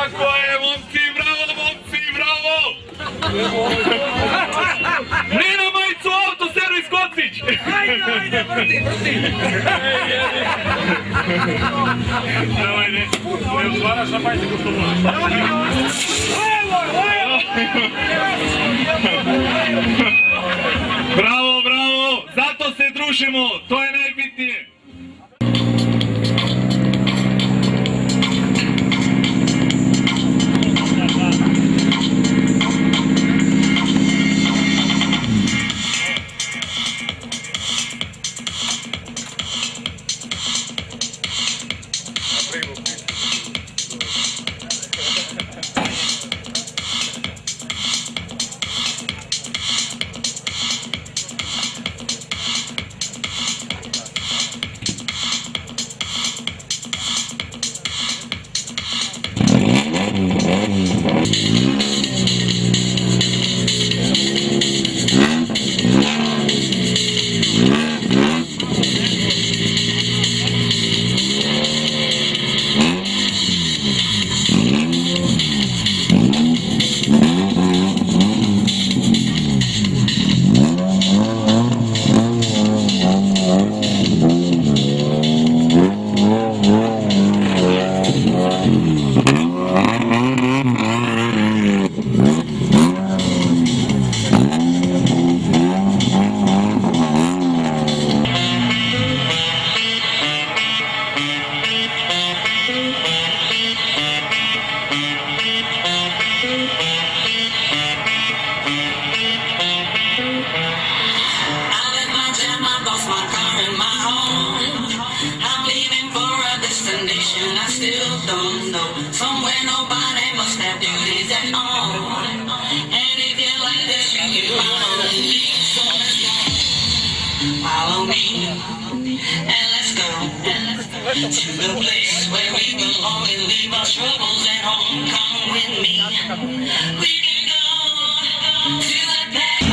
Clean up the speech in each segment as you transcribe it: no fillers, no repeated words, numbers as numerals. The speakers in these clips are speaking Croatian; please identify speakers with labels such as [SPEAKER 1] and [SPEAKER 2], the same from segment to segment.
[SPEAKER 1] Tako je, momci, bravo! Nina majicu, auto, servis Kocić!
[SPEAKER 2] Ajde, vrti!
[SPEAKER 1] Давай, ne odgovaraš na majice ko što voliš. Bravo, zato se družimo, to je najbitnije.
[SPEAKER 3] don't know. Somewhere nobody must have duties at all. And if you like this, you can follow me. So let's go. Follow me. And let's go to the place where we belong and leave our troubles at home. Come with me. We can go to that place.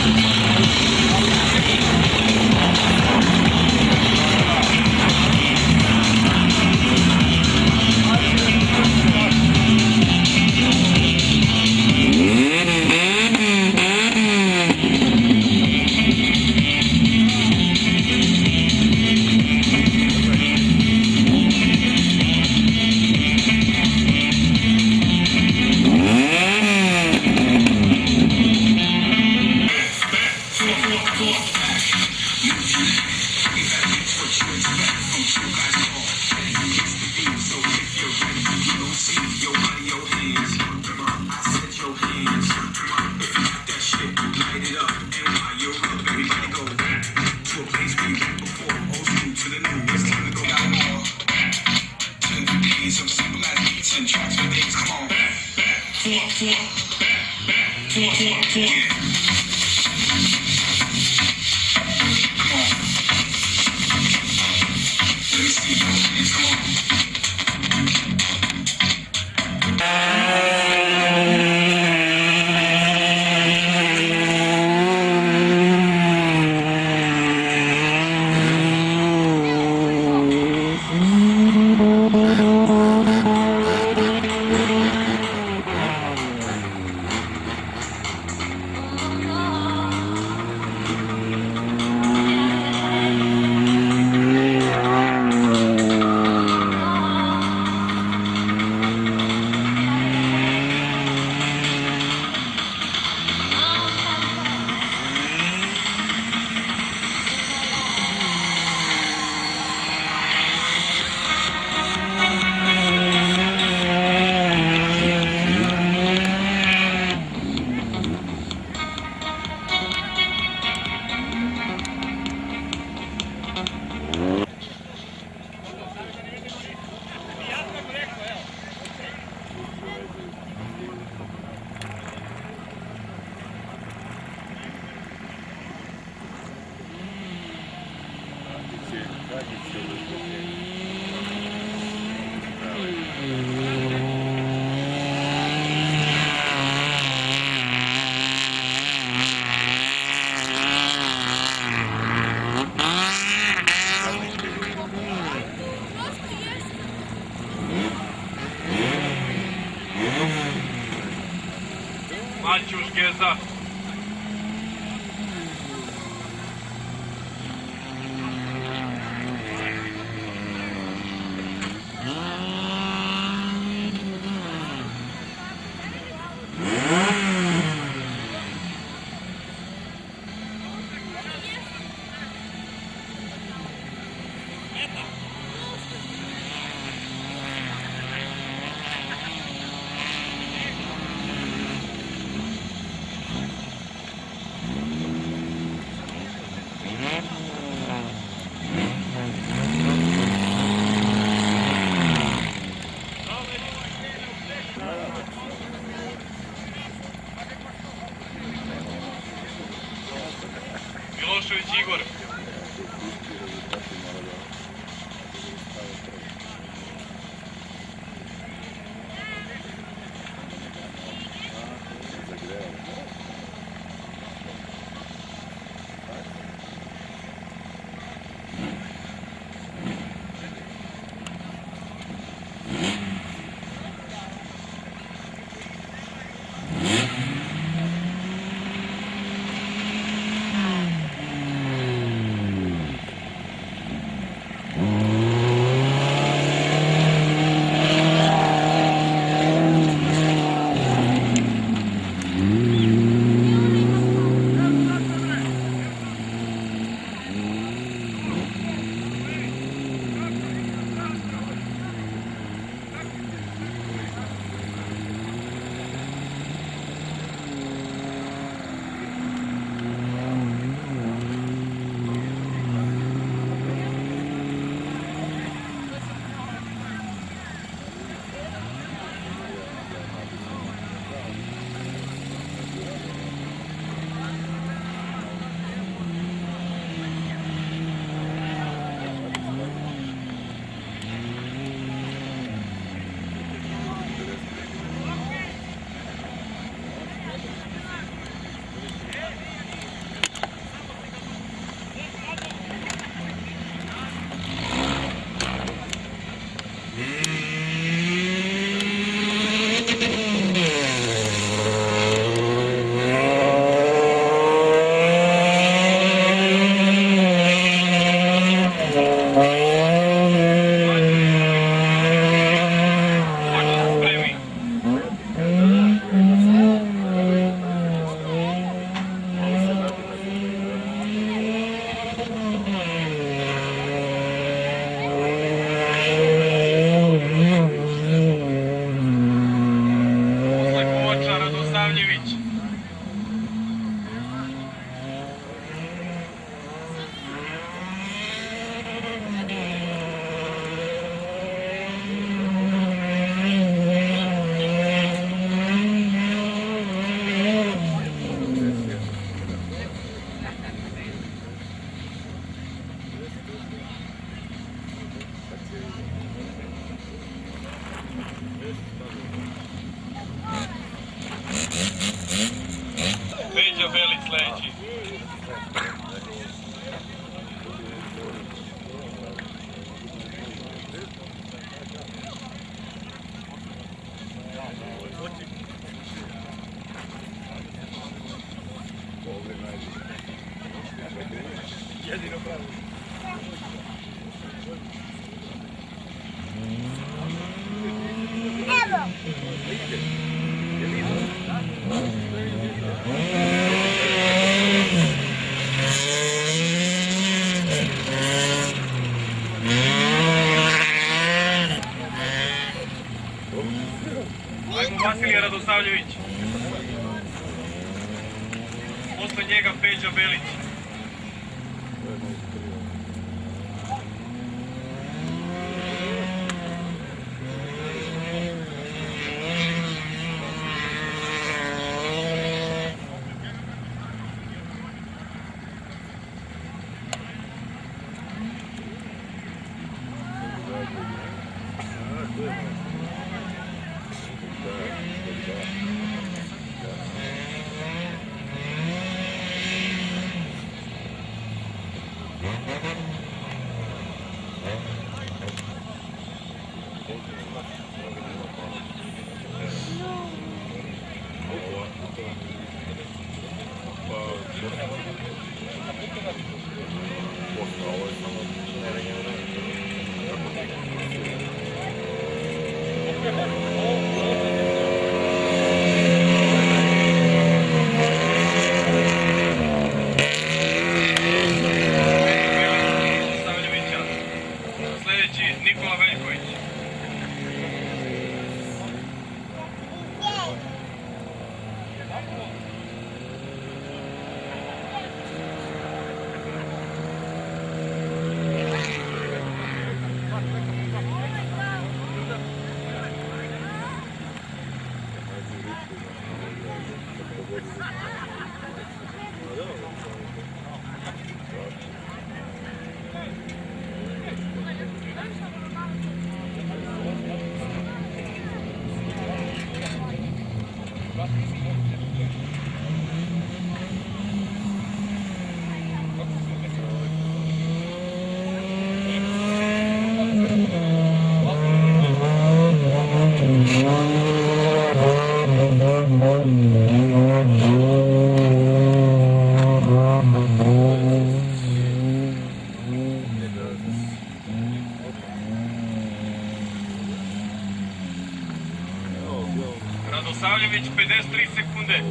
[SPEAKER 1] Матюшки за. Milošević Igor. sledeći. Jedino pravo. Ajmo Vasilije Radosavljević. Posle njega Peđa Belić. Nikola Veljković. Radosavljević 53 sekunde.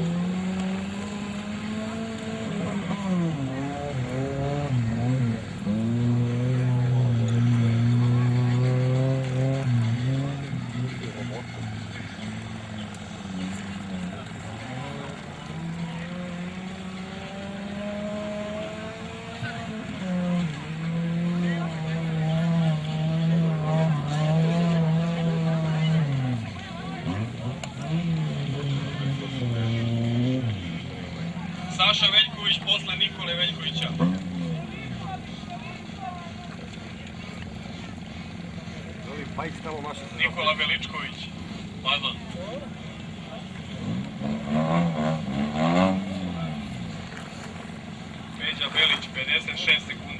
[SPEAKER 1] Saša Veljković posle Nikole Veljkovića. Nikola Veličković. Pardon. Peđa Belić 56 sekundi.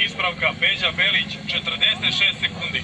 [SPEAKER 1] Ispravka Peđa Belić 46 sekundi.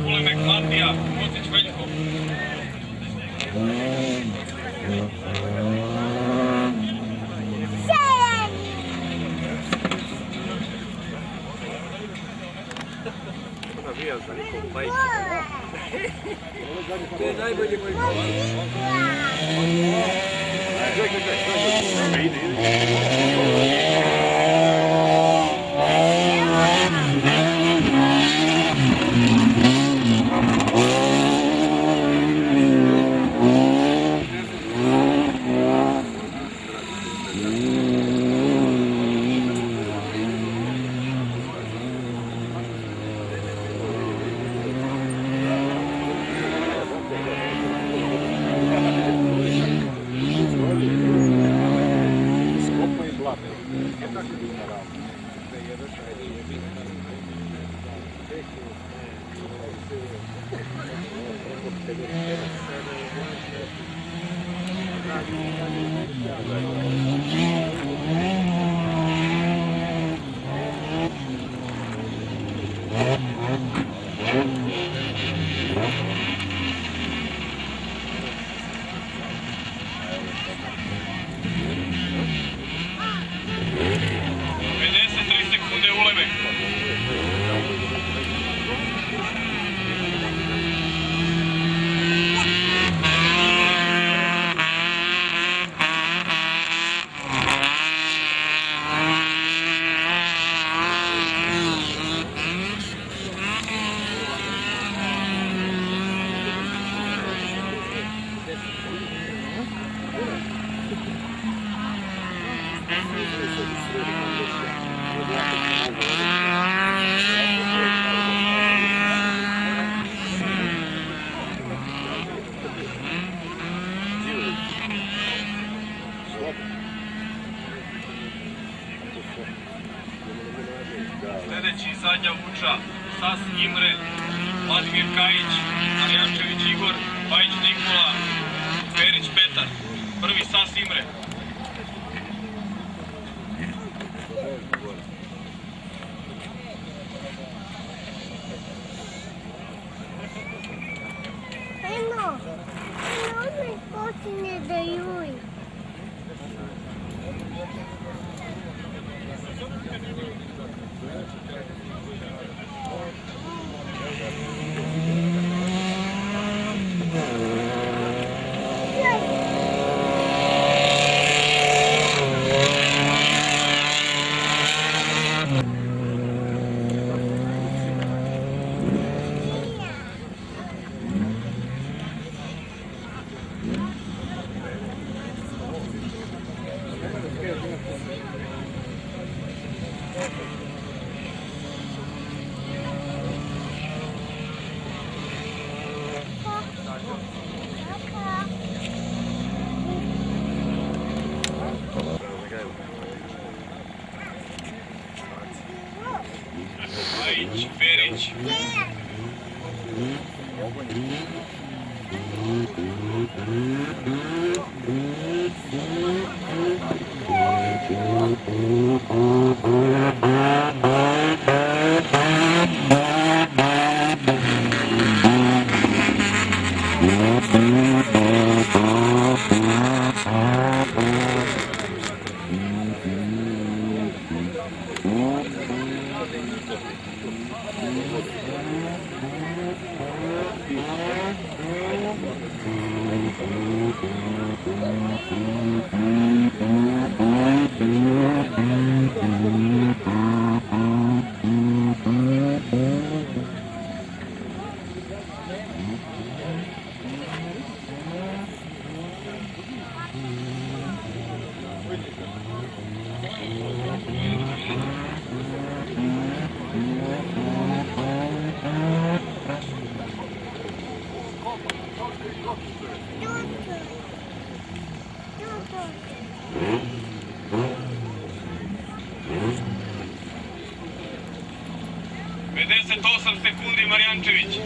[SPEAKER 1] Kulemek Matija, Mocić Veljko.
[SPEAKER 2] To je najbolji moj
[SPEAKER 1] Sljedeći zadnja vuča, Sas Imre, Vladimir Kajić, Arjančević Igor, Bajić Nikola, Perić Petar. Prvi Sas Imre.
[SPEAKER 4] Odmah počinje da juj.
[SPEAKER 1] Ferić. Sekundi Marjančević.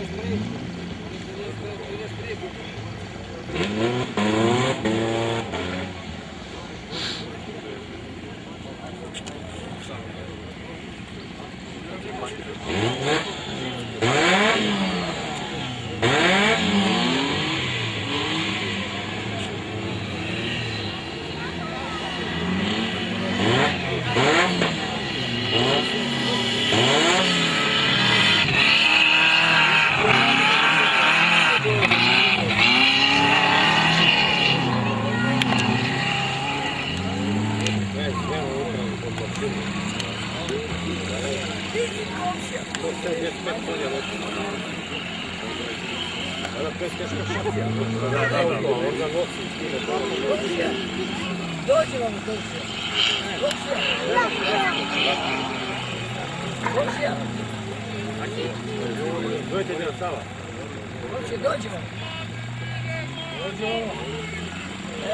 [SPEAKER 2] Dođe vam komšija. Komšija.
[SPEAKER 1] Dođite mi na Sava.
[SPEAKER 2] Komšija, dođe vam. Dođe ovo.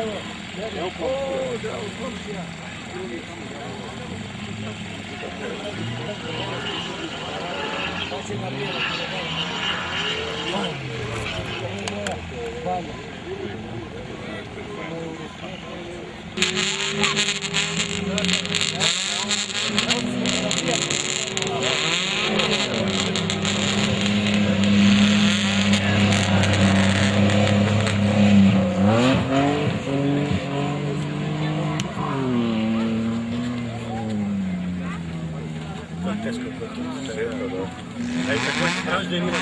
[SPEAKER 2] Evo. O, zdravo, komšija. Šta će na bijelo? Hvala.
[SPEAKER 1] Каждый минут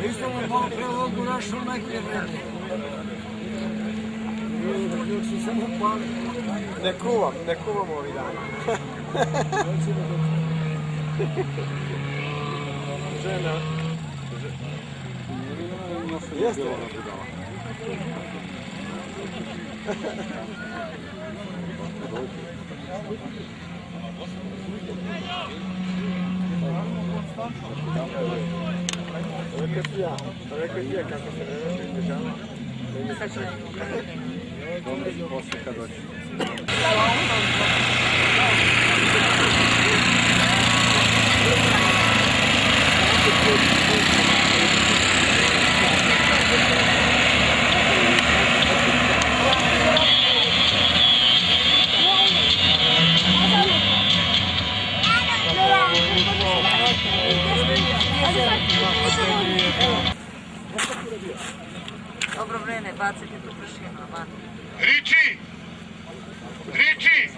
[SPEAKER 2] Isto vam malo pre ovog našao najprije vreme. Dok su samo pali.
[SPEAKER 5] Ne kuvam ovih dana. Žena. Jeste. Rekao ti ja kako se vreme izdržava. Posle kad doći.
[SPEAKER 6] Dobro vreme, bacite tu prašinu, aman.
[SPEAKER 1] Riči! Riči!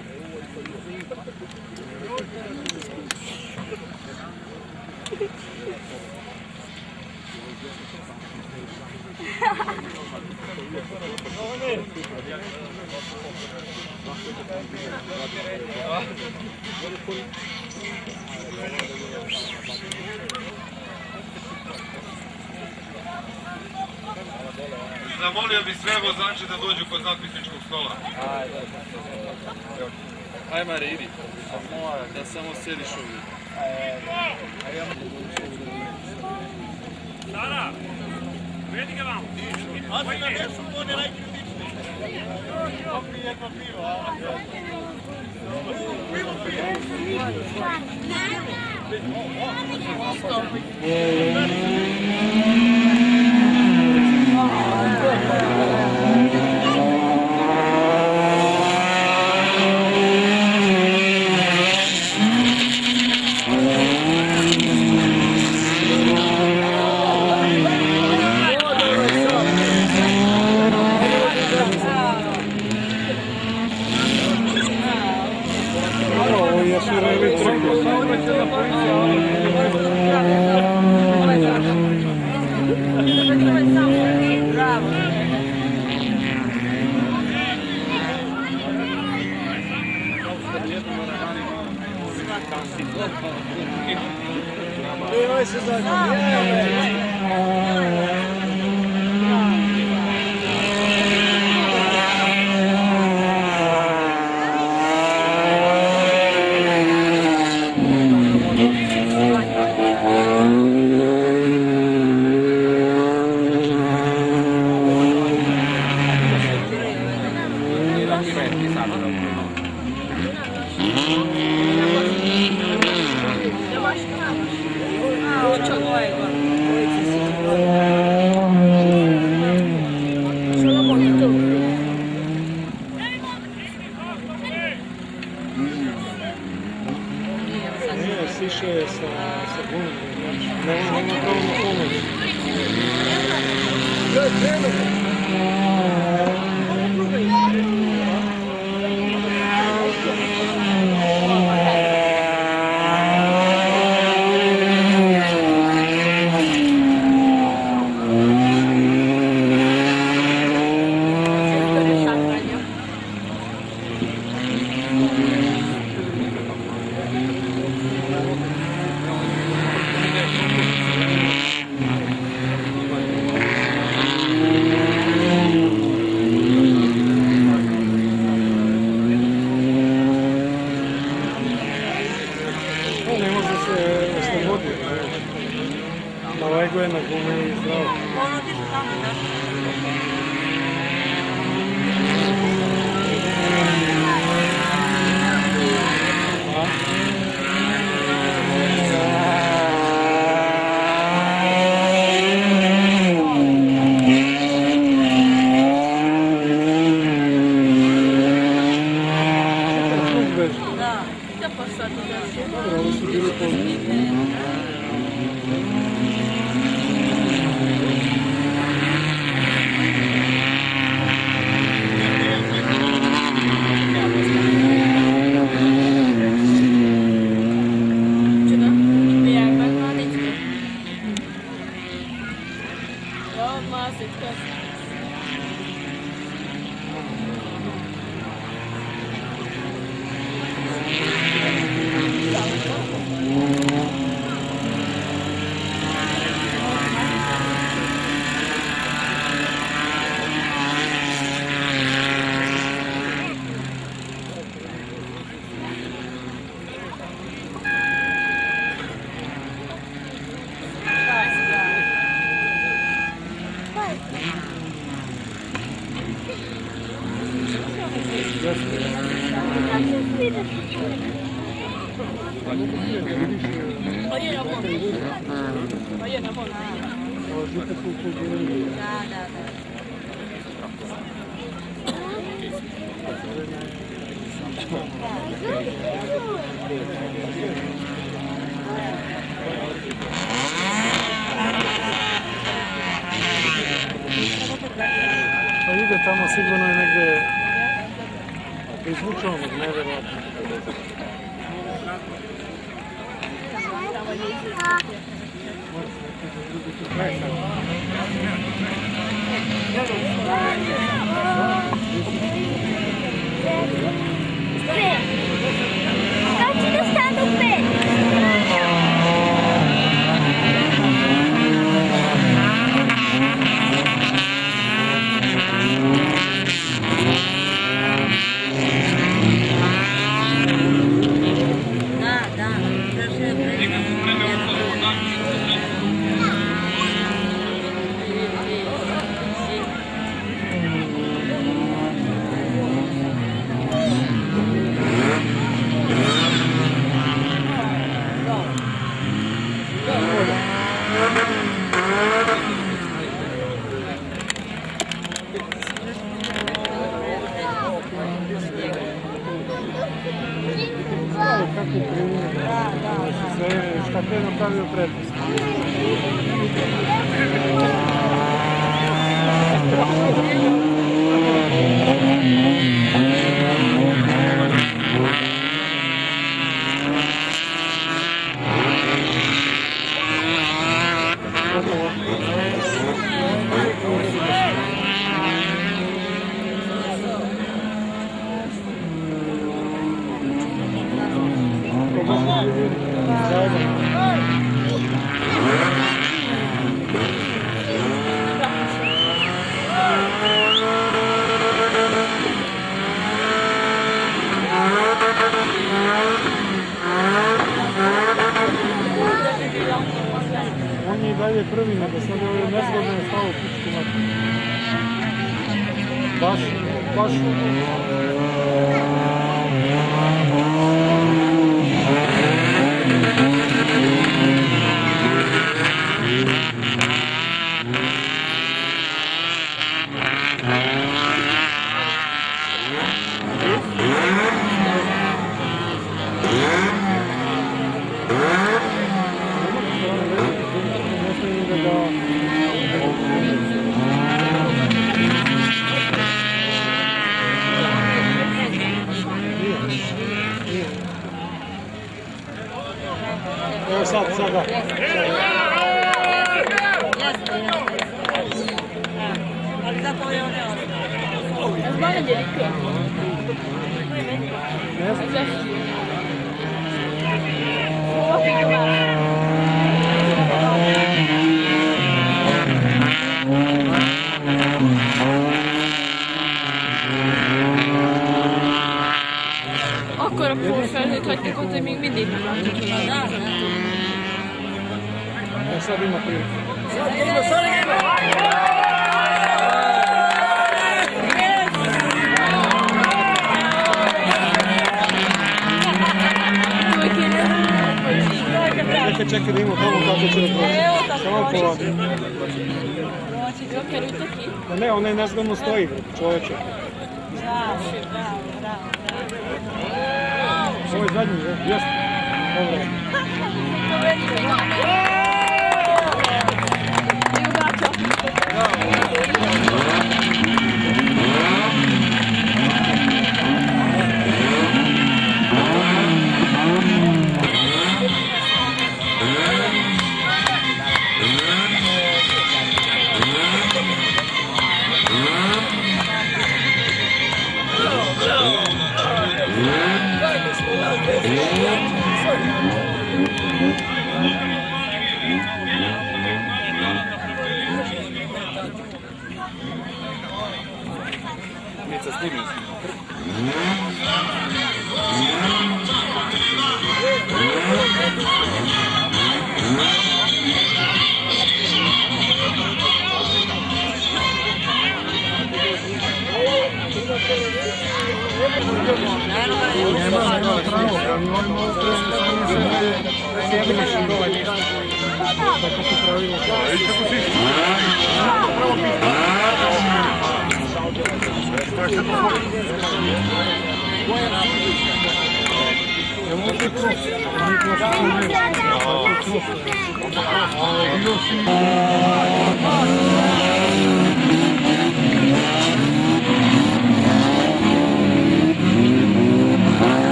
[SPEAKER 7] Zamolio bi sve vozače da dođu kod zapisničkog stola. Aj Mare, idi. Da samo sediš ovdje.
[SPEAKER 1] Sara! Vedi ga vam! Ajde na nešto vode najkritični! Jedno pivo, a? Pivo pivo!
[SPEAKER 5] Siše sa gumom, nema pravo na pomoć. Ne može se osloboditi. Ovaj go je na gume i zdravo. Pa ide tamo sigurno je negdje izvučeno, nevjerojatno.
[SPEAKER 4] Skači do stanu 5.
[SPEAKER 5] Kako krivine, šta je napravio prednost. On je i dalje prvi, nego sad je ovo nezgodno je stalo pučku matu. Baš. Evo sada.
[SPEAKER 6] Ali zato je one ostalo.
[SPEAKER 8] Zbana djelike.
[SPEAKER 5] Ne znam.
[SPEAKER 8] Akkor påföljd hagyjuk ott, hogy még mindig nem látjuk a családot.
[SPEAKER 5] Sad ima priliku. Čekaj da imamo tamo kako će da proći.
[SPEAKER 6] Evo tako
[SPEAKER 5] Samo
[SPEAKER 6] proći.
[SPEAKER 5] polako.
[SPEAKER 6] Proći, Joker uteki.
[SPEAKER 5] Pa ne, onaj nezgodno stoji, čovječe.
[SPEAKER 6] Bravo.
[SPEAKER 5] Ovo je zadnji, jeste. Dobro.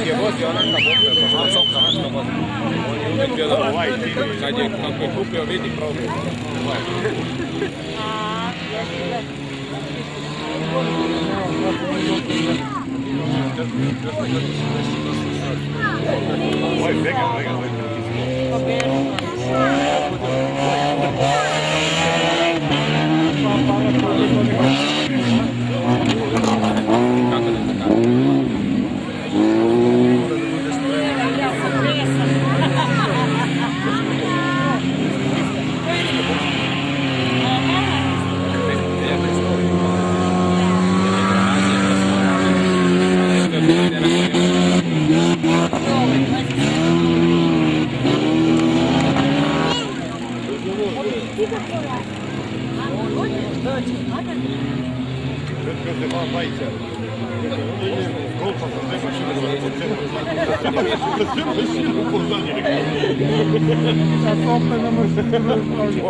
[SPEAKER 6] I ugača.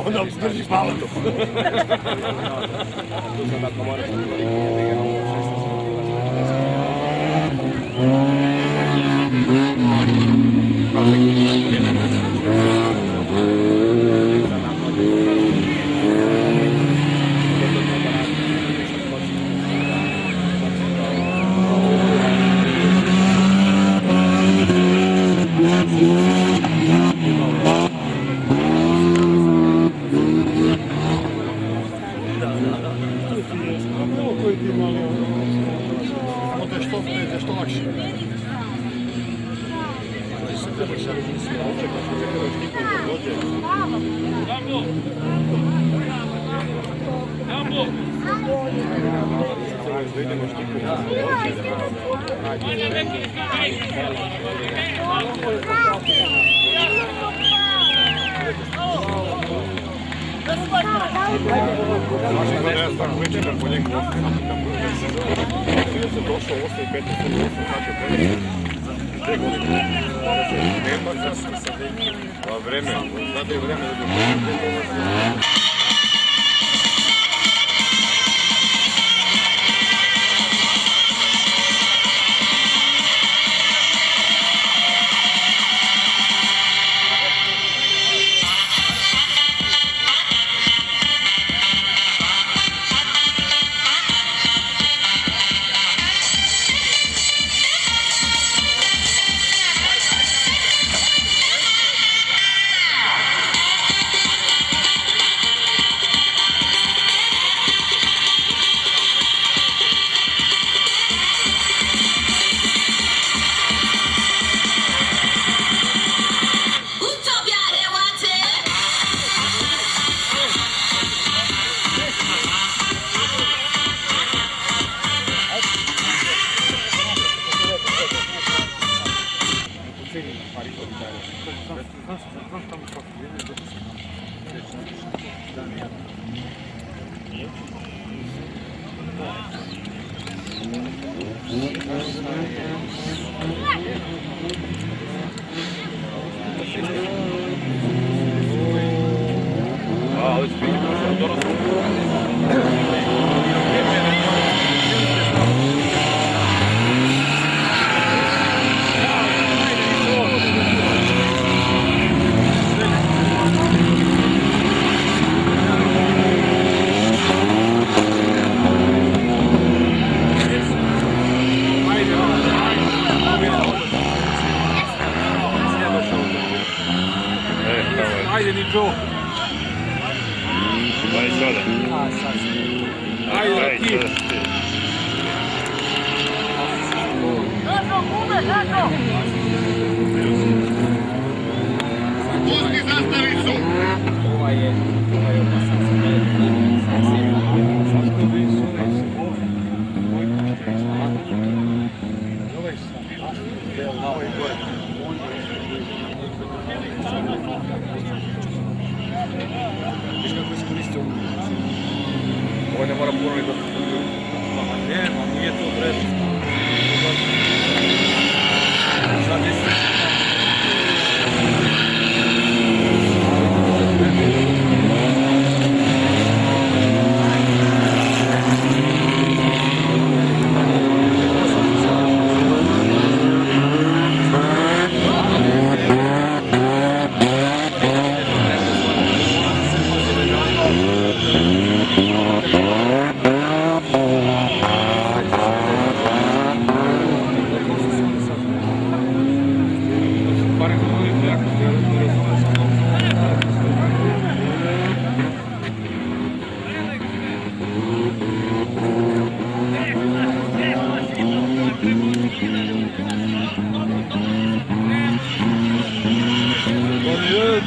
[SPEAKER 1] Onda zdržiš malo to.
[SPEAKER 4] That's
[SPEAKER 1] Ja sam već čitam po njegu, svi se došao 8 i 15, 8 znači prvi. Te godine. Nema sasvim sa nekim. A vreme, znate je vreme da bi...
[SPEAKER 5] Ajde ni to.
[SPEAKER 1] Ajde sada.
[SPEAKER 5] Ajde ti.
[SPEAKER 1] Pusti zastavicu!
[SPEAKER 2] Ovaj je opasan za
[SPEAKER 1] Viš kako iskoristio ovu. Ovo ne mora puno ni da... Nema, nije to vredno. Sad jesi...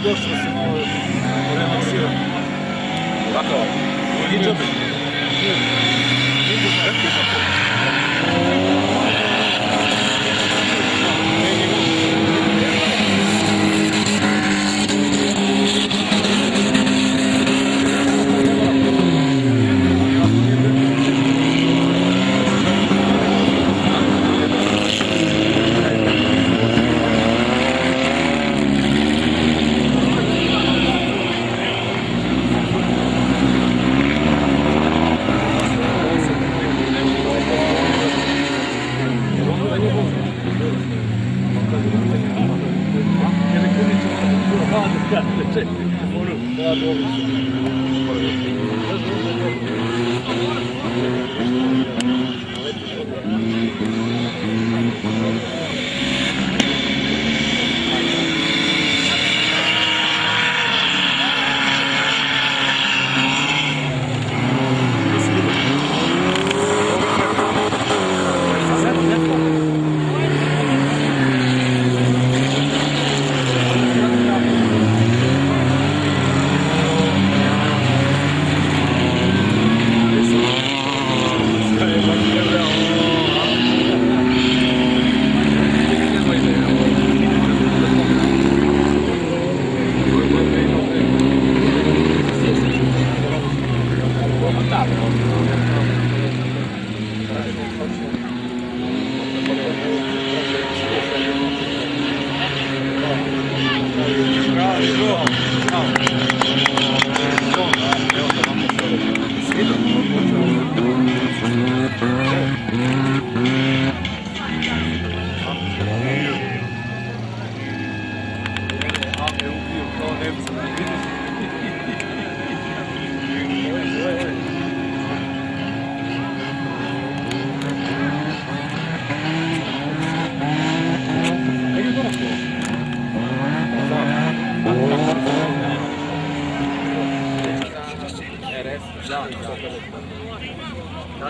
[SPEAKER 1] Došlo se malo relaksirati. Tako? Hidžab?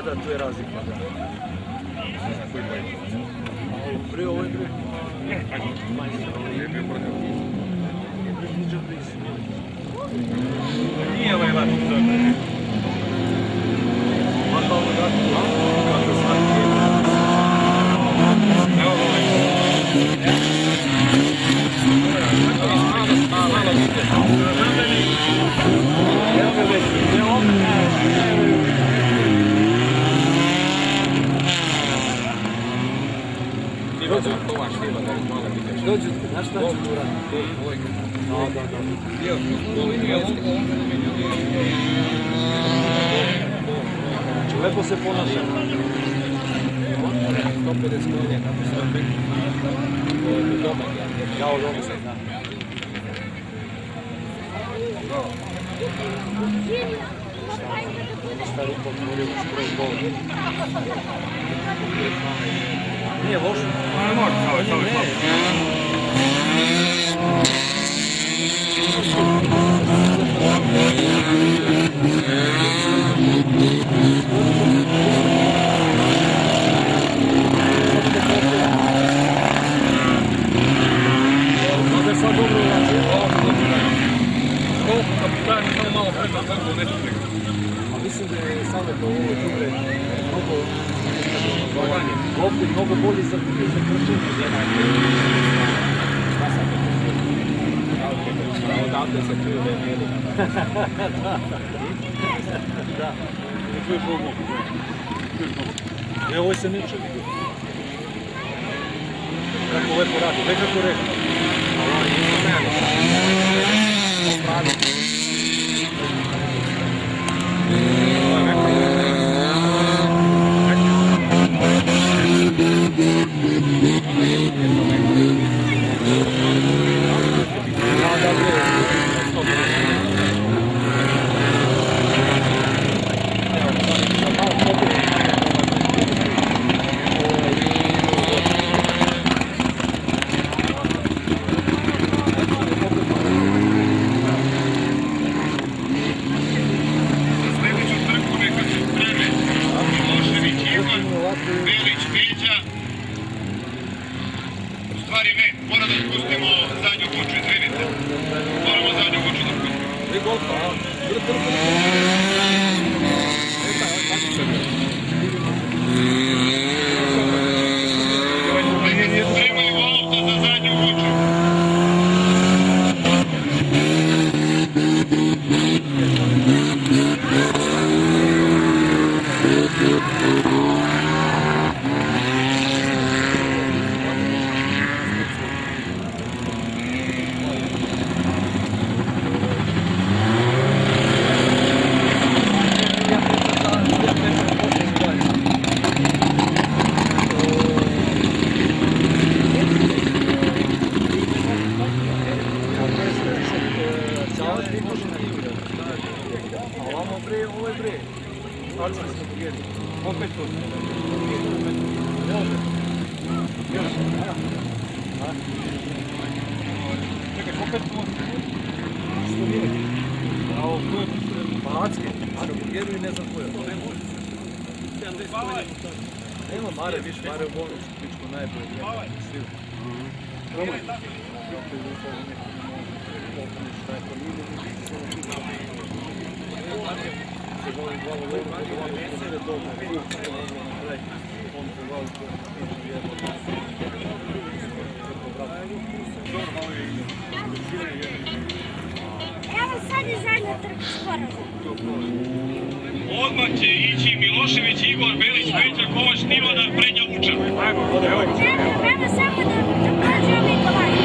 [SPEAKER 5] Da, tu je razlika. Prije ovo je prije. Nije ovaj vaš. Dođu, znaš šta ću uraditi? Znači, lepo se ponaša. 150 konja, kako se vam biti? Ja od ovom se znam. Šta je rupa otvorio u skroz govor? Nije lošo. Ne može, samo mislim da je samo to ovo džubre mnogo bolje za kršenje. Odavde se čuje da je mjeri. Da, ne čuješ ovo mogu. Ovo se neće vidi. Kako lepo radi, već kako rekao. Ali nisam nema. Pravi. Nema Mare, viš Mare u bolnicu, pičku najbolje.
[SPEAKER 4] Evo sad je zadnja trka sporazum.
[SPEAKER 7] Odmah će ići Milošević, Igor Belić, Peđa Kovač, Tivadar, Prednja Vuča.
[SPEAKER 4] Evo samo da prođe ovi Kovač.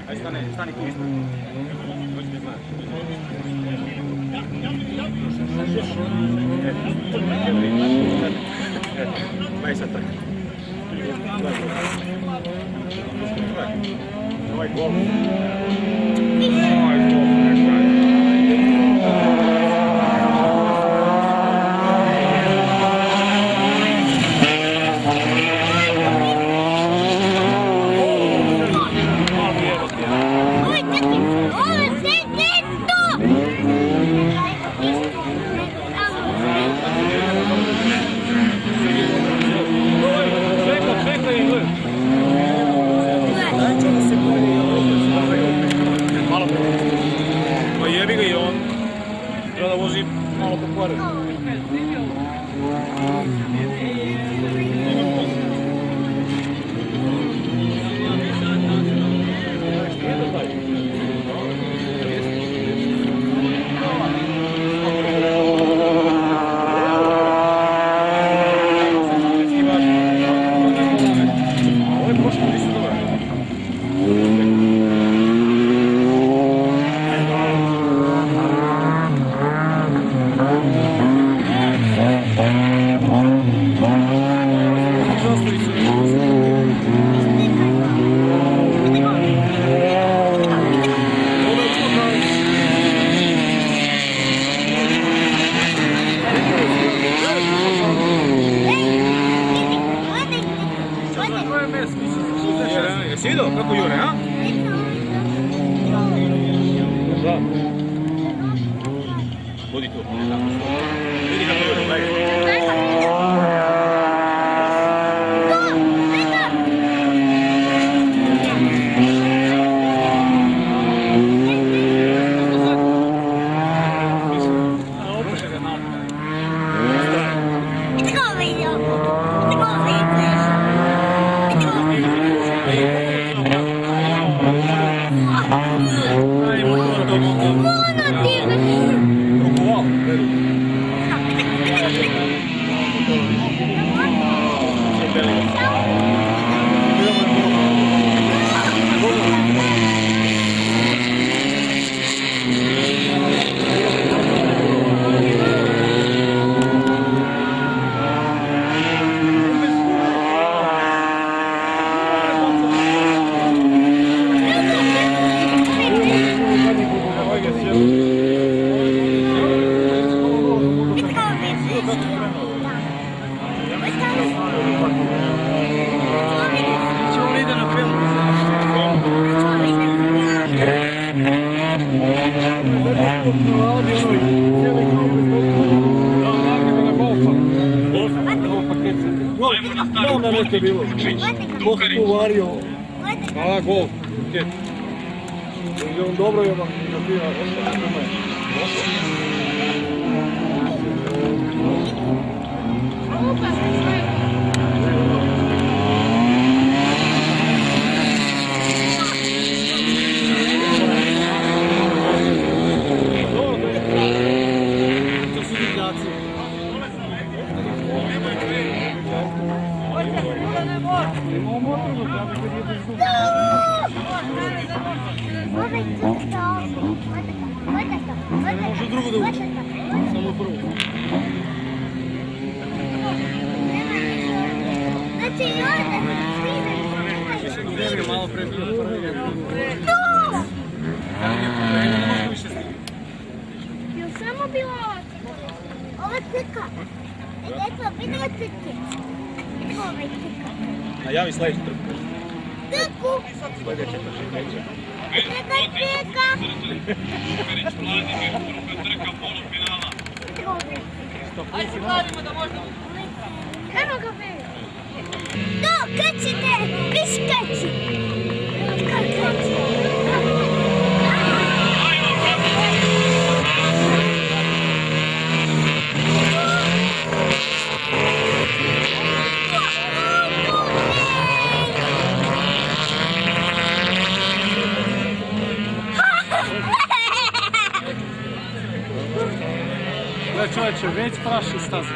[SPEAKER 5] Aj stani tu ispred. Dođi me gledaš. Daj sad tak. Ovaj gol. Pa jebi ga i on. Treba da vozi malo po pored. Jesi vidio kako jure, a? Da. Budi tu. Vidi kako jure, gledaj. A, gol. Dobro je vam. Može drugo da uči. Samo prvo.
[SPEAKER 4] Znači,
[SPEAKER 5] Vreme malo pre bilo prvi.
[SPEAKER 4] Jel samo bilo ova crka? Eto, vidio crke. Ovaj crka.
[SPEAKER 5] A javi sledeći trku.
[SPEAKER 4] Crku!
[SPEAKER 5] Sledeća trka.
[SPEAKER 4] Crka!
[SPEAKER 7] Perić Vladimir, druga trka polufinala.
[SPEAKER 6] Ajde se glavimo da možda...
[SPEAKER 4] Evo ga već. To, kačite! Viš kači!
[SPEAKER 5] već praši stazu.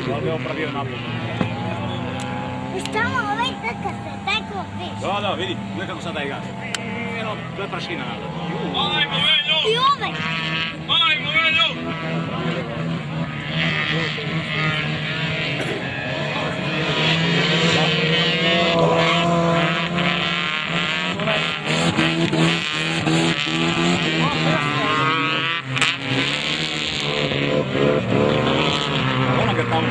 [SPEAKER 5] Da li je opravio napad?
[SPEAKER 4] Šta mu ovaj trka se, tako viš?
[SPEAKER 5] Da, vidi, gledaj kako sada igra. Eno, gleda prašina nazad.
[SPEAKER 7] Ajmo, Veljo!
[SPEAKER 4] I ovaj!
[SPEAKER 7] Ajmo, Veljo!
[SPEAKER 5] Ono ga tamo.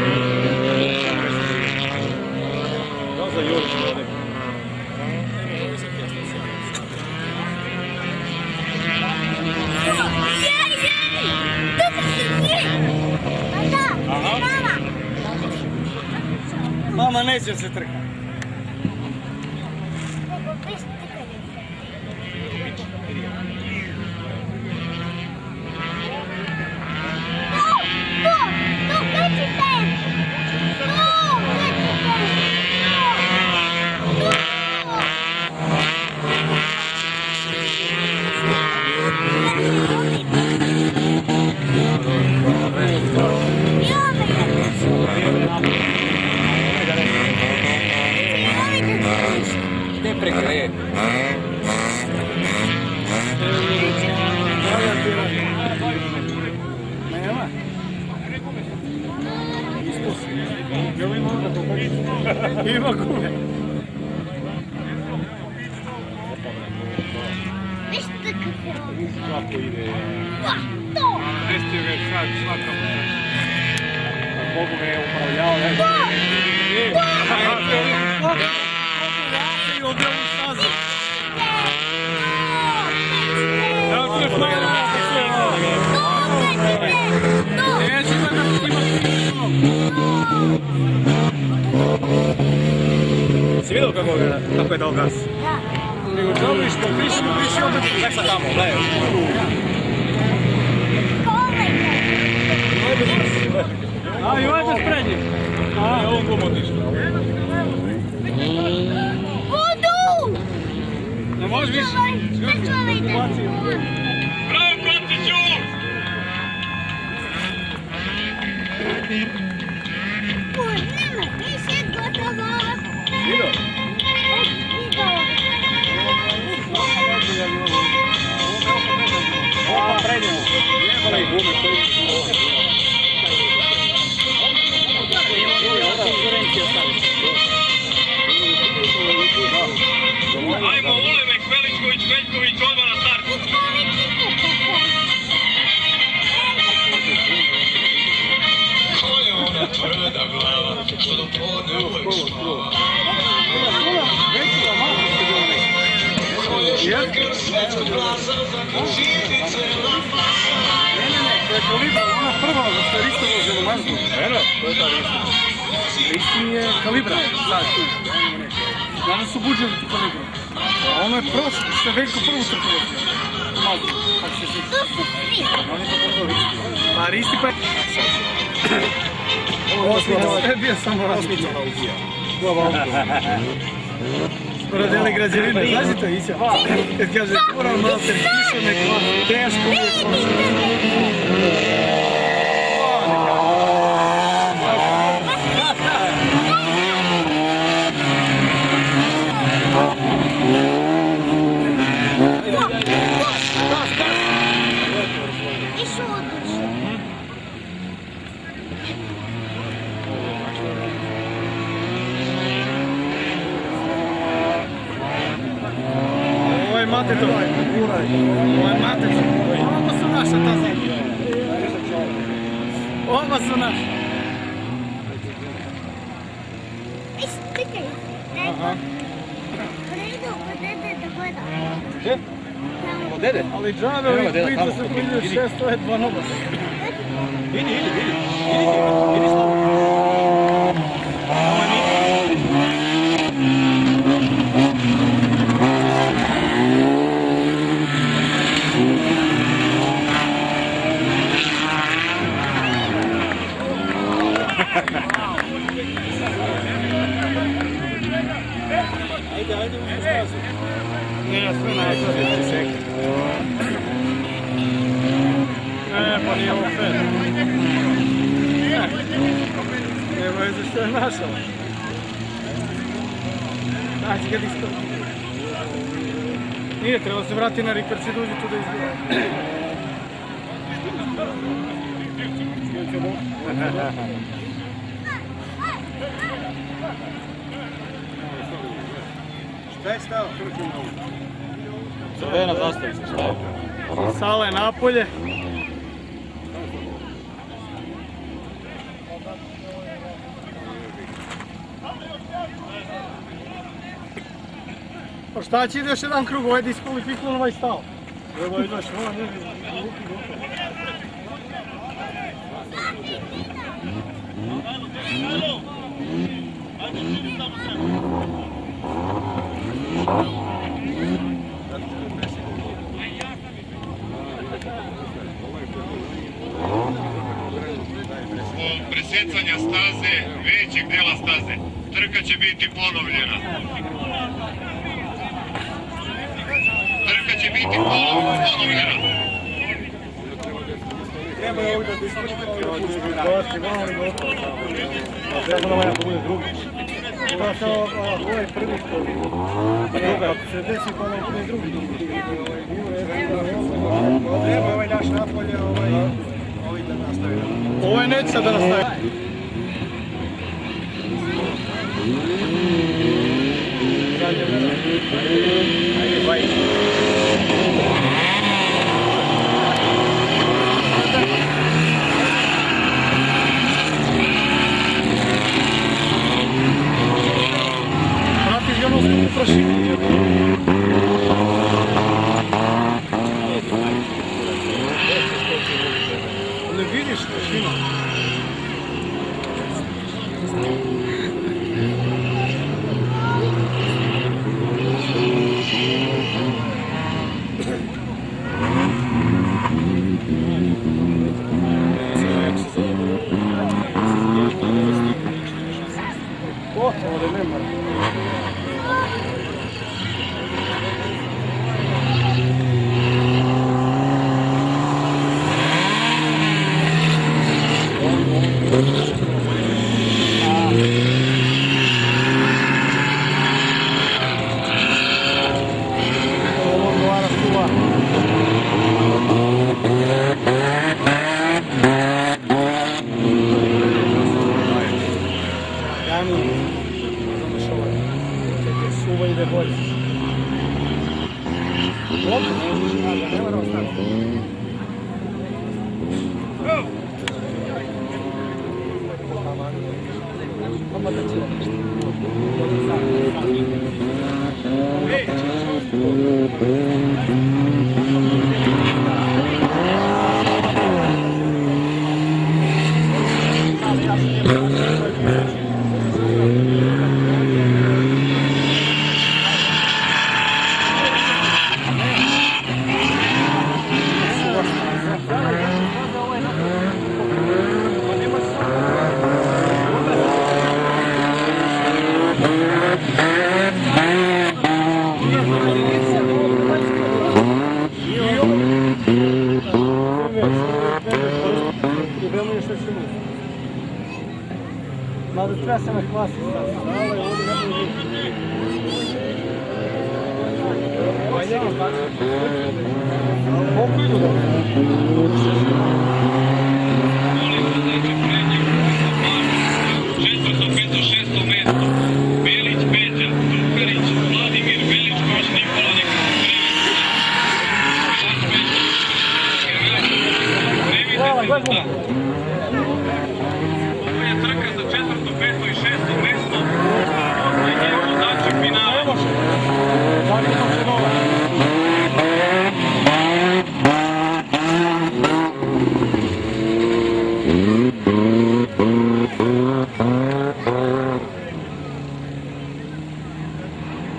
[SPEAKER 5] Da za Jurić ovdje. Mama neće se trka. Ne prekreje. Nema? Ima kume.
[SPEAKER 4] Viš trka se ovdje?
[SPEAKER 5] Kako ide?
[SPEAKER 4] To!
[SPEAKER 5] Jeste ga sad svakako. Bogu me je upravljao. I ovdje ovu stazu. Neće ima si vidio kako je dao gas?
[SPEAKER 4] Da.
[SPEAKER 5] Nego džabu išlo, priši ovdje. Tek sad tamo, gledaj. A, i ovaj bez prednje. A, ovom gumom otišlo.
[SPEAKER 4] Vodu!
[SPEAKER 5] Ne možeš više.
[SPEAKER 7] Bravo, Kotiću!
[SPEAKER 4] Nema, više gotovo.
[SPEAKER 5] Vidio? Ovo prednje. Jebala i gume koji
[SPEAKER 7] Ajmo, Ulemek, Veličković, Veljković, odmah na start!
[SPEAKER 3] Ko je ona tvrda glava, što do podne uvek spava? Ko je šeker svetog glasa, zakončiti cela fasa?
[SPEAKER 5] To je kalibra, ona prva za što je Ristovo želomazno. Eno, to je ta Risto. Risto je kalibra, sad tu. Danas su buđeli tu kalibru. A ono je prošlo, što je Veljko prvu trkalo. Malo, kako se sviđa.
[SPEAKER 4] To su svi.
[SPEAKER 5] On je to prvo Risto. A Risti pa je... Osmica, je bio samo osmica na ubija. Glava auto. Poradili građevine, znaš li to Ića? Kad kaže, moram malo te piše neko, teško uvijek.
[SPEAKER 4] Išao odlično.
[SPEAKER 5] Ovo je mateto. Ovo je mateto. Ovo su naša ta zadnja. Ovo su naša.
[SPEAKER 4] Viš, čekaj.
[SPEAKER 5] Aha.
[SPEAKER 4] Predu kod dede da gleda.
[SPEAKER 5] Gdje? Od dede? Ali džabe ovih 30.600 je dva noga. Idi slabo. Ajde, uzmi stazu. Yes. našao. Naći ga isto. Nije, treba se vrati na Rikard, si dođi tu da izgleda.
[SPEAKER 1] Šta je stao?
[SPEAKER 5] Crvena zastavica. Sala je napolje. Pa šta će ide još jedan krug, ovaj diskvalifikovan, ovaj stao. Evo ideš, ovo ne
[SPEAKER 7] Presjecanja staze, većeg dela staze. Trka će biti ponovljena. Trka će biti ponovljena.
[SPEAKER 5] treba je ovdje diskvalifikovan. Treba da valja da bude drugi. Pa što ovo je prvi skor. Ako se desi pa ono bude drugi. Treba ovaj naš napolje, ovaj da nastavi. Ovo je neće da nastavi. Ajde, baj. Pratiš ga ono skupu prošli. Ne vidiš prošlino. Gotovo da ne mora. Suva ide bolje. Opet ne možeš nađa, ne mora ostati. Mada treba se na klasi staviti. Koliko idu dobro?
[SPEAKER 7] Četvrto, peto, šesto mesto. Belić, Peđa, Dukarić, Vladimir, Veličković, Nikola,
[SPEAKER 5] Hvala, gledamo.
[SPEAKER 7] Ovo je trka za četvrto, peto i šesto mesto. Ovo je njegov znači finale.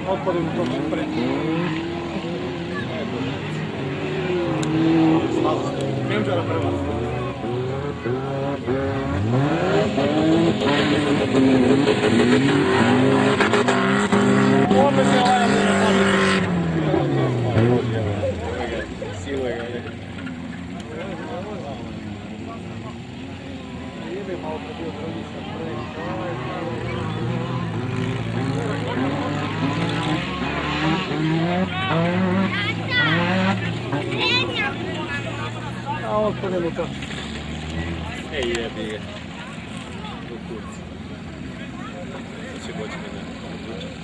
[SPEAKER 5] Otpadimo to što pre. Kremđara prva. Opet se lajamo na pamet. Siluje ga, ne? Ide malo kad je drugi sa prvi. otpademo to.
[SPEAKER 1] Ej, jebi je. U kurcu. To će moći mene odlučiti.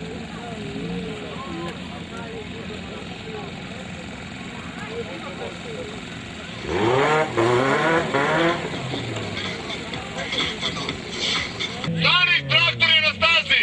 [SPEAKER 7] Stani, traktor je na stazi!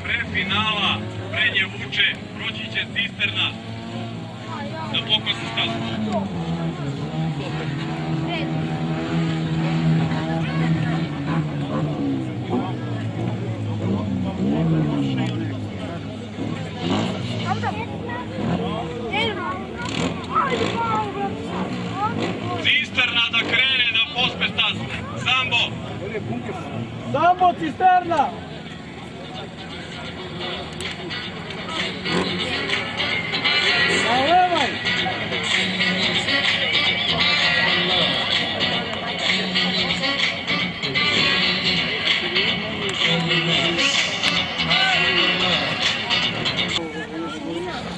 [SPEAKER 7] Pre finala, prednje vuče, proći će cisterna. Na pokosnu stazu. Cisterna da krene da pospe stazu. Sambo!
[SPEAKER 5] Sambo, cisterna! Nalevaj!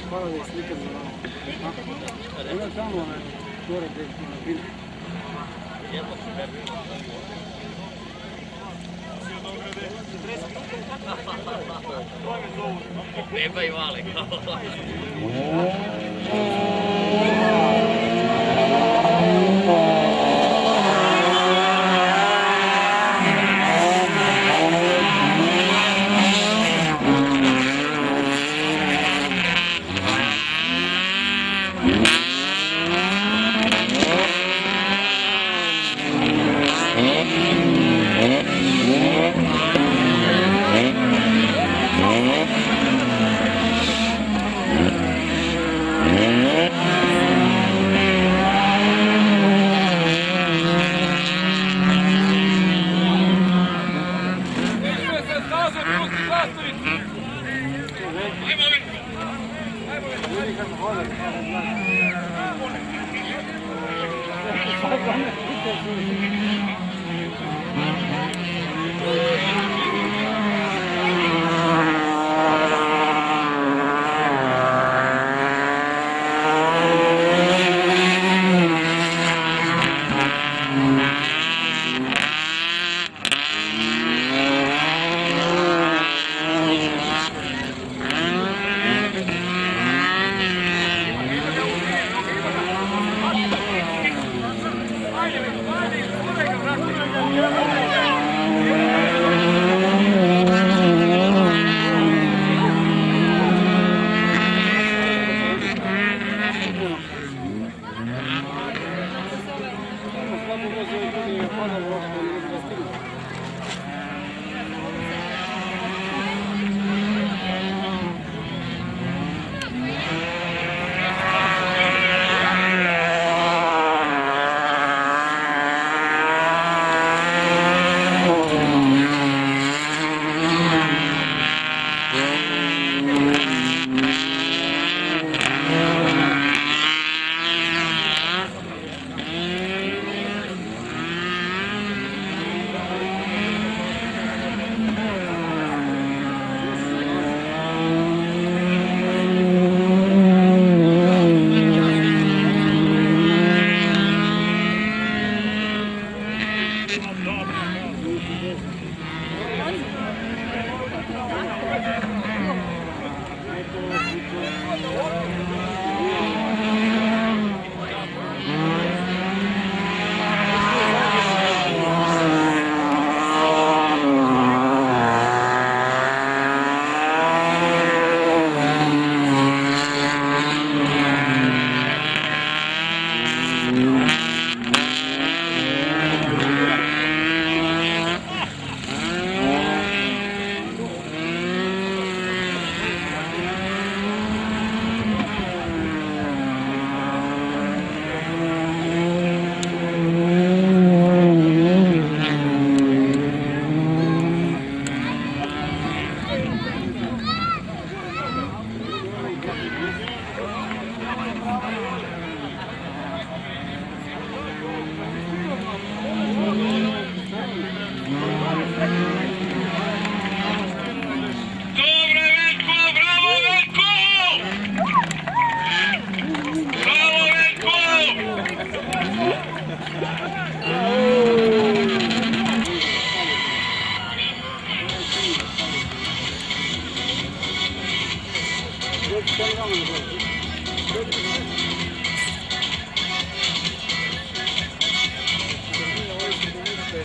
[SPEAKER 5] Hvala da je slikam za ovo. Ona tamo, ona gore gdje je na binu.
[SPEAKER 1] Beba i vale.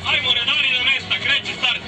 [SPEAKER 7] Ajmo redari na mesta, kreće start.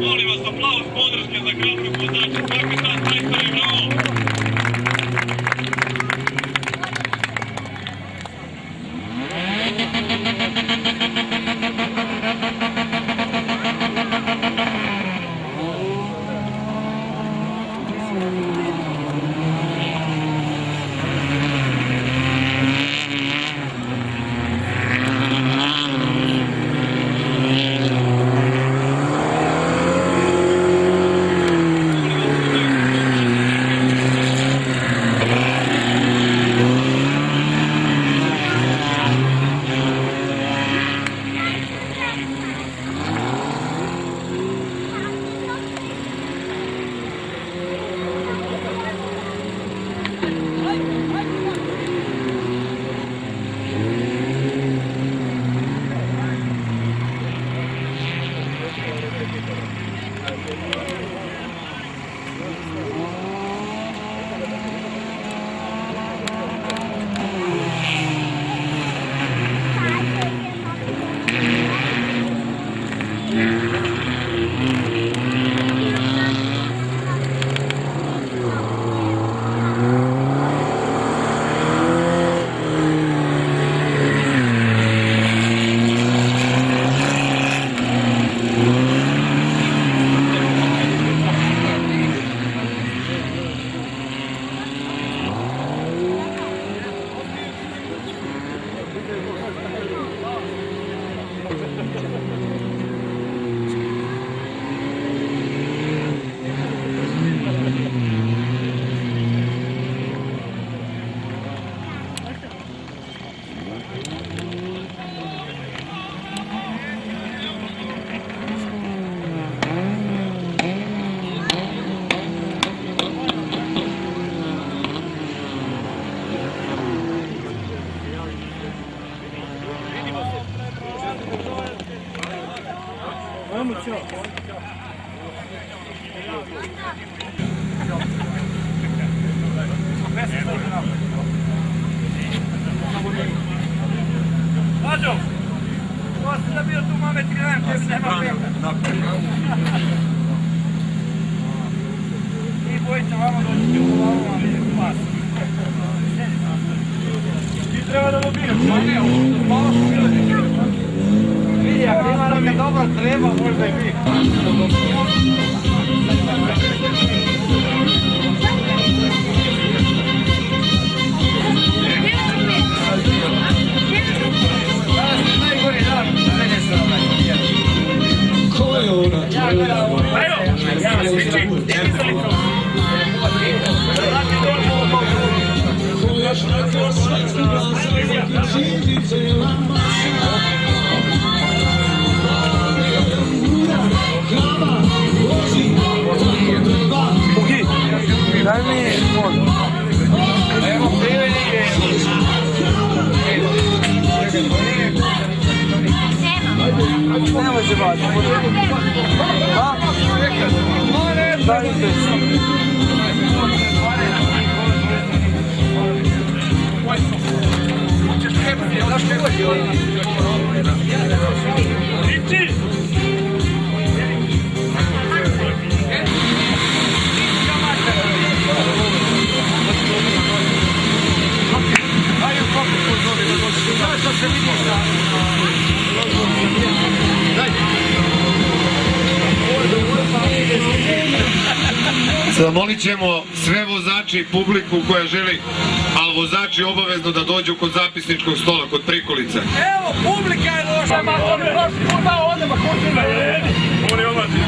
[SPEAKER 7] Molim vas, aplauz podrške za kratkog vozača, kapitan majstor i bravo! Mađo, ovo si da bio tu mame ti gledam, tebi nema peka. I bojica vama doći u glavu, vam je pas. Ti treba da dobiješ. Ma ne, malo su bilo. Vidi, ako ima nam je dobar treba, možda i vi.
[SPEAKER 5] Daj mi vodu. Evo privednike. Nemoj se bati. Dajte se.
[SPEAKER 1] Zamolit ćemo sve vozači i publiku koja želi, ali vozači obavezno da dođu kod zapisničkog stola, kod prikolice.
[SPEAKER 5] Evo, publika je došla, ma on je prošli put dao ovdje, ma kući na jedini. On je odlazi.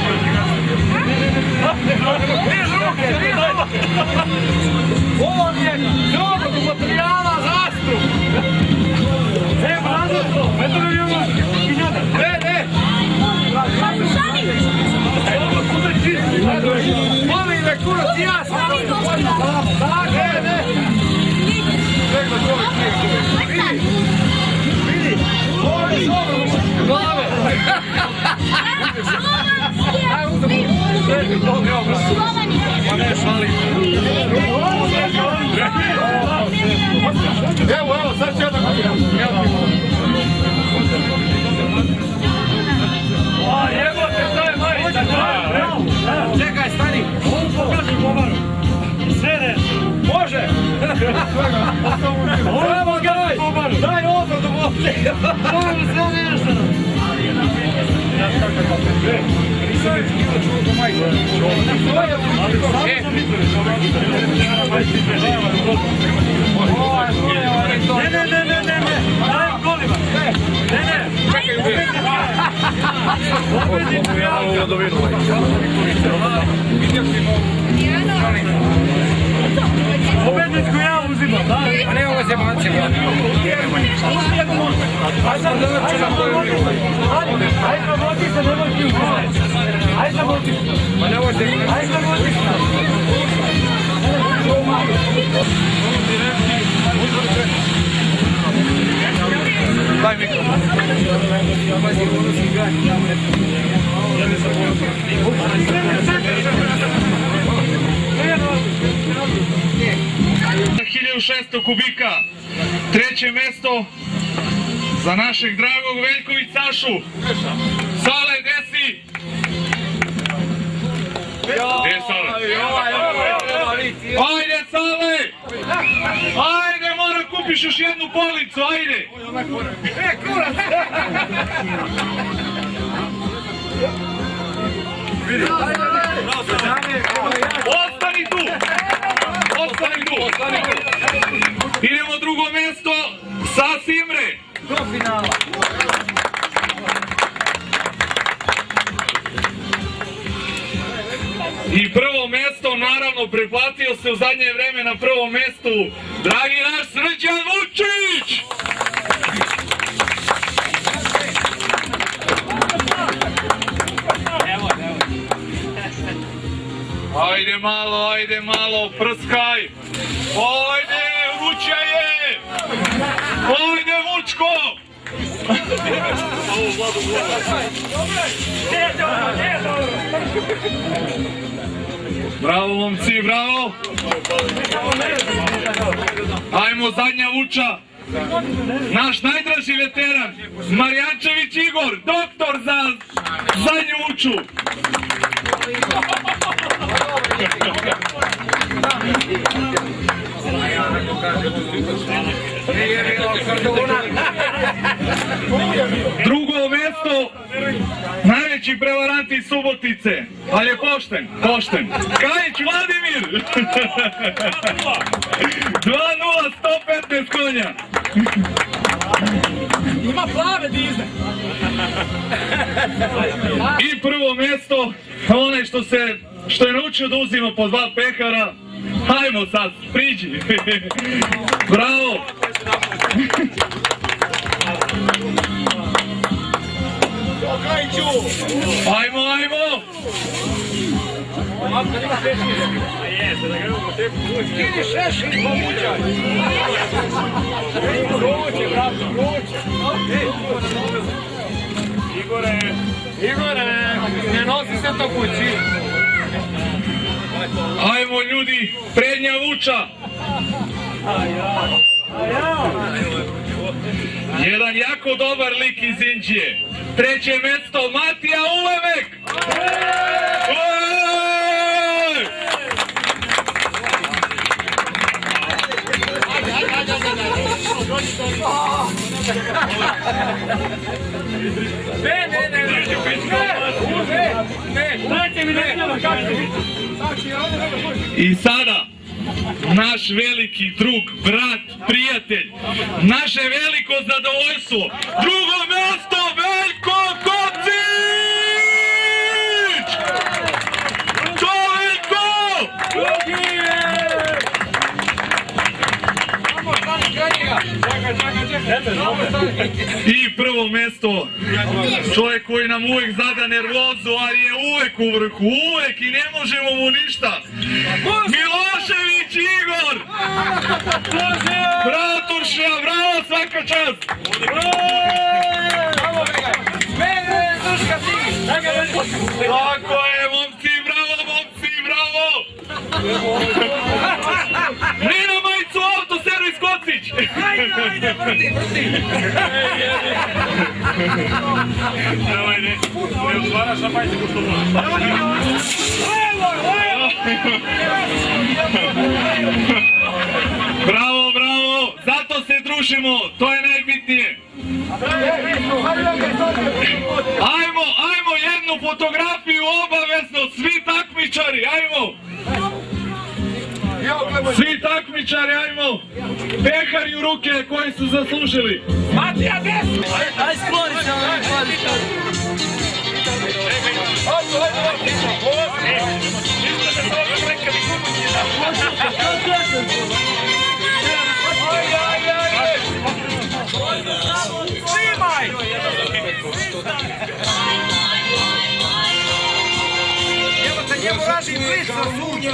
[SPEAKER 5] Niš ruke, niš ruke. Ovo mi je dobro do materijala za Astru. Evo, različno. Eto mi je ovo. Ne. Molim me, kurac, ja sam tak, ne. Čekaj, čovjek nije. Vidi, ovo je dobro, glave. Aj, uzem, čekaj, to mi je obraz. Ma ne, šalim. Evo, sad ću ja da kupiram. A, jebote, što je Marica? Čekaj, stani. Sede. Može. Evo, daj odmah do vode. Može, sve nešto. Ne. Daj goliva. Ne. Čekaj, Obedničku ja uzimam, da? A ne ovo se manče. Aj sad dovrću na koju uzimam. Aj sad voti se, nemoj ti uzimati. Aj sad voti se. Ma ne ovo se uzimati. Aj sad voti se. Daj mikrofon.
[SPEAKER 7] Za 1600 kubika. Treće mesto za našeg dragog Veljković-Sašu. Sale, desi. Gdje Sale? Ajde, Sale! Ajde, mora kupiš još jednu policu, ajde!
[SPEAKER 5] Kurac!
[SPEAKER 7] Ostani tu! Idemo drugo mjesto, Sas Imre!
[SPEAKER 5] Do finala!
[SPEAKER 7] I prvo mjesto, naravno, preplatio se u zadnje vreme na prvom mjestu dragi naš Srđan Vučić! Ajde malo, prskaj! Ajde, vruće je! Ajde, Vučko! Bravo, momci, bravo! Ajmo, zadnja Vuča! Naš najdraži veteran, Marijančević Igor, doktor za zadnju Vuču! Drugo mjesto, najveći prevarant iz Subotice, ali je pošten. Kajić Vladimir! 2-0, 115 konja.
[SPEAKER 5] Ima plave dizne.
[SPEAKER 7] I prvo mjesto, onaj što je naučio da uzima po 2 pehara, Hajmo sad, priđi. Bravo. Ajmo, ajmo.
[SPEAKER 2] Skini šešir, pomućaj. Provuće, brato, provuće. Igore, ne nosi se to kući.
[SPEAKER 7] Ajmo ljudi, prednja vuča. Jedan jako dobar lik iz Indije. Treće mjesto Matija Ulemek. I sada naš veliki drug, brat, prijatelj, naše veliko zadovoljstvo, drugo mjesto Veljko Kocić! To Veljko! I prvo mjesto, čovjek koji nam uvijek zada nervozu, ali je uvijek u vrhu, uvijek i ne možemo mu ništa. Milošević Igor! Bravo Turšija, bravo, svaka čast! Tako je, momci, bravo, momci, bravo! Nina majicu, autoservis Kocić! Ajde, vrti, vrti! Давай, не otvaraš na majicu ko što voliš. Bravo, bravo, zato se družimo, to je najbitnije. Ajmo jednu fotografiju obavezno, svi takmičari, ajmo. Svi takmičari, ajmo. Pehari u ruke koji su zaslužili.
[SPEAKER 2] Matija, desno! Aj, skloni se, aj, skloni se. Snimaj! Evo te njemu radi blic na sunju.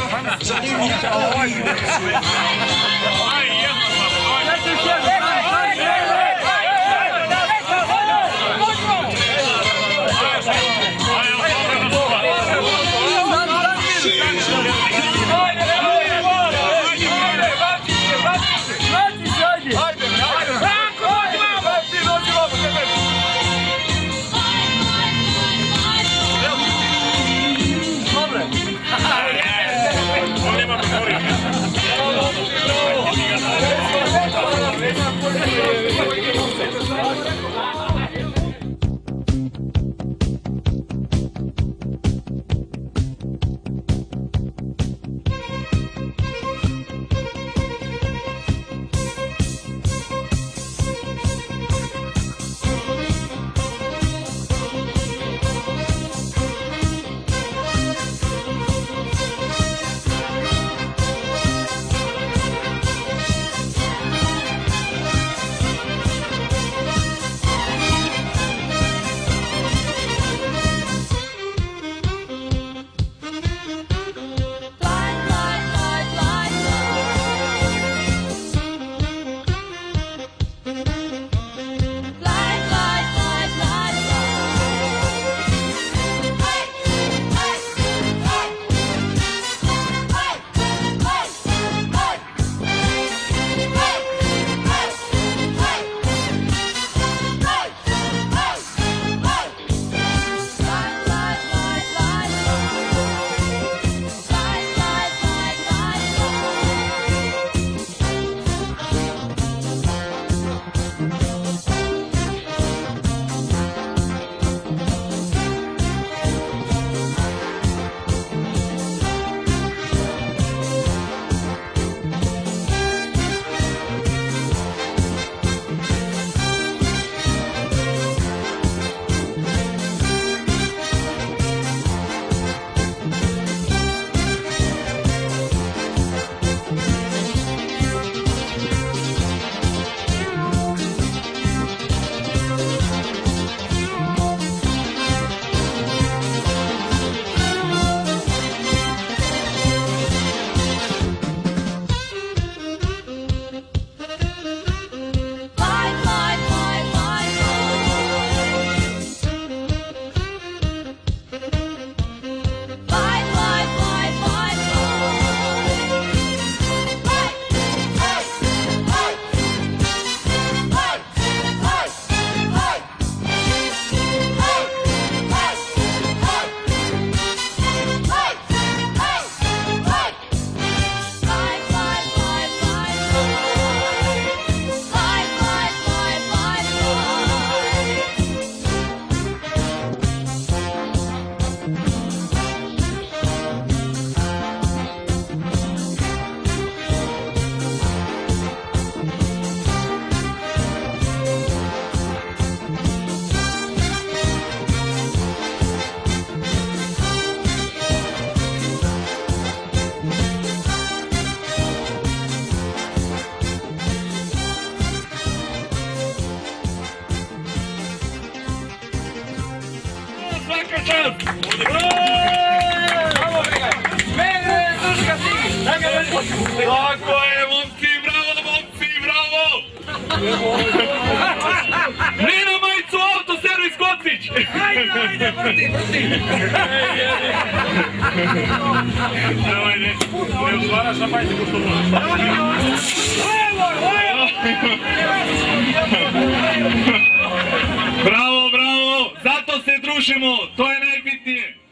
[SPEAKER 7] nas! Tako je, momci, bravo, momci, bravo! Nina majicu, auto, servis, Kocić!
[SPEAKER 2] Ajde, vrti!
[SPEAKER 7] Nemoj, ne otvaraš na majicu ko što možeš. Bravo, bravo, zato se družimo, to je najbitnije.